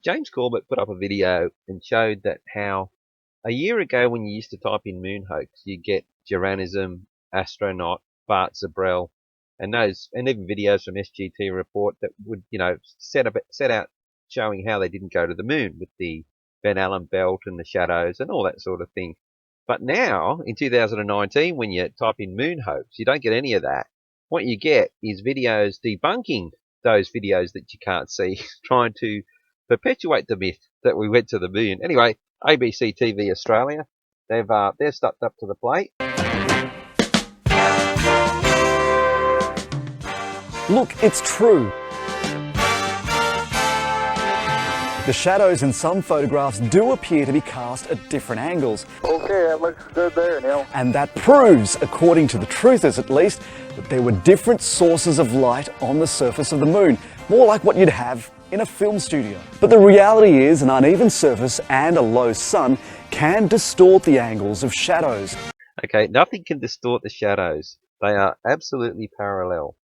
James Corbett put up a video and showed that how a year ago when you used to type in moon hoax, you get Jeranism, astronaut, Bart Zabrell, and even videos from SGT report that would, set out showing how they didn't go to the moon with the Van Allen belt and the shadows and all that sort of thing. But now, in 2019, when you type in moon hoax, you don't get any of that. What you get is videos debunking those videos that you can't see, trying to perpetuate the myth that we went to the moon. Anyway, ABC TV Australia, they're stepped up to the plate. Look, it's true. The shadows in some photographs do appear to be cast at different angles. Okay, that looks good there, Neil. And that proves, according to the truthers at least, that there were different sources of light on the surface of the moon, more like what you'd have in a film studio. But the reality is an uneven surface and a low sun can distort the angles of shadows. Okay, nothing can distort the shadows. They are absolutely parallel.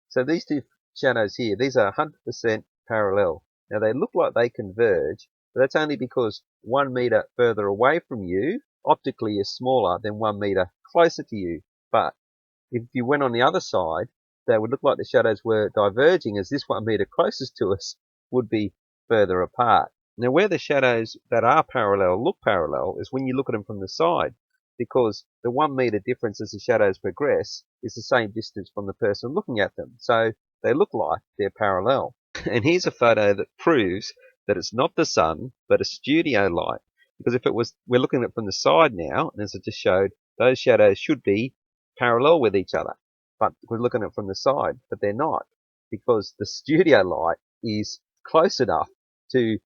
So these two shadows here, these are 100% parallel. Now they look like they converge, but that's only because 1 meter further away from you optically is smaller than 1 meter closer to you. But if you went on the other side, they would look like the shadows were diverging, as this 1 meter closest to us would be further apart. Now where the shadows that are parallel look parallel is when you look at them from the side, because the 1 meter difference as the shadows progress is the same distance from the person looking at them. So they look like they're parallel. And here's a photo that proves that it's not the sun, but a studio light. Because if it was, we're looking at it from the side now, and as I just showed, those shadows should be parallel with each other. But we're looking at it from the side, but they're not. Because the studio light is close enough to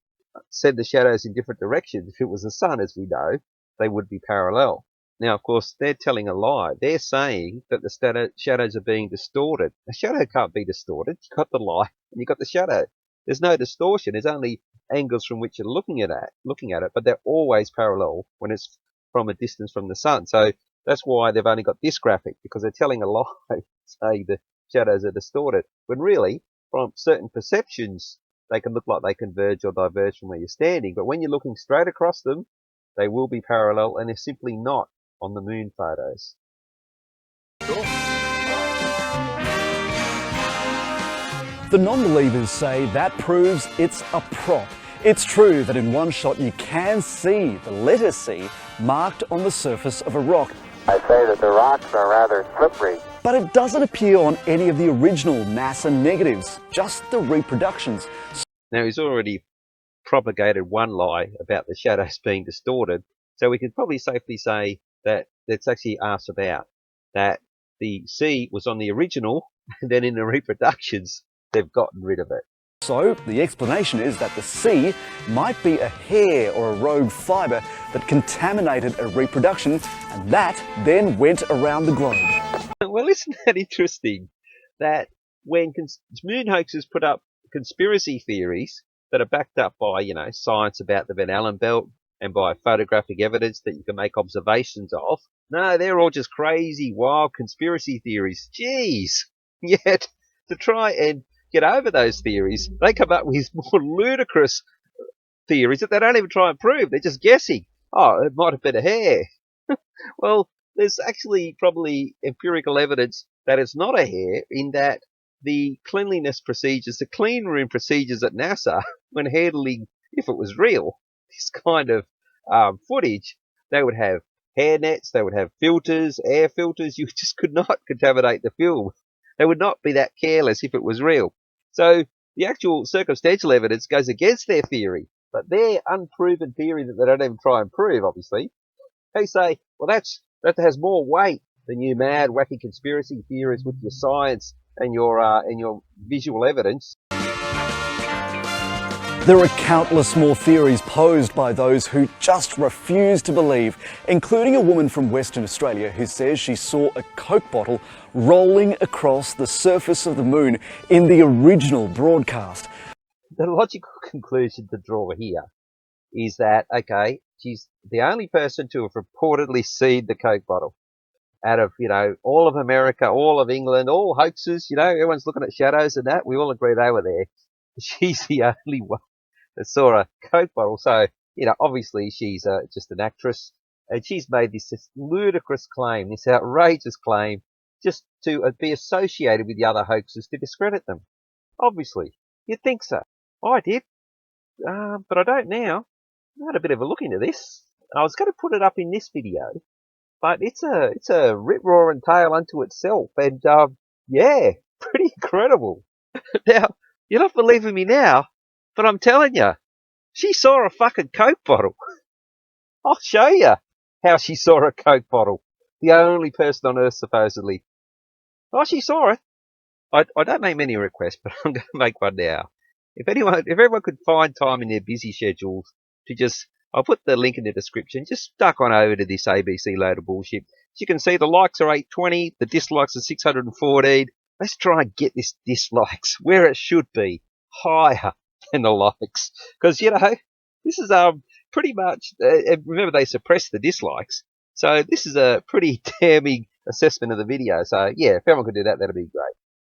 send the shadows in different directions. If it was the sun, as we know, they would be parallel. Now, of course, they're telling a lie. They're saying that the shadows are being distorted. A shadow can't be distorted. You've got the light and you've got the shadow. There's no distortion. There's only angles from which you're looking at it, but they're always parallel when it's from a distance from the sun. So that's why they've only got this graphic, because they're telling a lie, saying the shadows are distorted. When really, from certain perceptions, they can look like they converge or diverge from where you're standing. But when you're looking straight across them, they will be parallel, and they're simply not on the moon photos. The non-believers say that proves it's a prop. It's true that in one shot you can see the letter C marked on the surface of a rock. I say that the rocks are rather slippery. But it doesn't appear on any of the original NASA negatives, just the reproductions. Now, he's already propagated one lie about the shadows being distorted, so we can probably safely say that it's actually asked about, that the C was on the original, and then in the reproductions, they've gotten rid of it. So the explanation is that the C might be a hair or a rogue fibre that contaminated a reproduction, and that then went around the globe. Well, isn't that interesting? That when moon hoaxers put up conspiracy theories that are backed up by, science about the Van Allen belt and by photographic evidence that you can make observations of, no, they're all just crazy, wild conspiracy theories. Jeez! Yet, to try and get over those theories, they come up with more ludicrous theories that they don't even try and prove. They're just guessing. Oh, it might have been a hair. Well, there's actually probably empirical evidence that it's not a hair, in that the cleanliness procedures, the clean room procedures at NASA, when handling, if it was real, this kind of footage, they would have hair nets, they would have filters, air filters. You just could not contaminate the film. They would not be that careless if it was real. So the actual circumstantial evidence goes against their theory, but their unproven theory that they don't even try and prove, obviously, they say, well, that has more weight than you mad, wacky conspiracy theories with your science and your visual evidence. There are countless more theories posed by those who just refuse to believe, including a woman from Western Australia who says she saw a Coke bottle rolling across the surface of the moon in the original broadcast. The logical conclusion to draw here is that, okay, she's the only person to have reportedly seen the Coke bottle. Out of, all of America, all of England, all hoaxes, everyone's looking at shadows and that, we all agree they were there. She's the only one that saw a Coke bottle. So, obviously she's just an actress, and she's made this ludicrous claim, this outrageous claim, just to be associated with the other hoaxes to discredit them. Obviously. You'd think so. I did. But I don't now. I had a bit of a look into this. I was going to put it up in this video, but it's a rip-roaring tale unto itself, and yeah, pretty incredible. Now, you're not believing me now, but I'm telling you, she saw a fucking Coke bottle. I'll show you how she saw a Coke bottle. The only person on Earth, supposedly. Oh, she saw it. I don't make many requests, but I'm going to make one now. If everyone could find time in their busy schedules to I'll put the link in the description, just duck on over to this ABC load of bullshit. As you can see, the likes are 820, the dislikes are 614. Let's try and get this dislikes where it should be, higher than the likes. Because, this is pretty much, remember they suppressed the dislikes, so this is a pretty damning assessment of the video. So, yeah, if everyone could do that, that'd be great.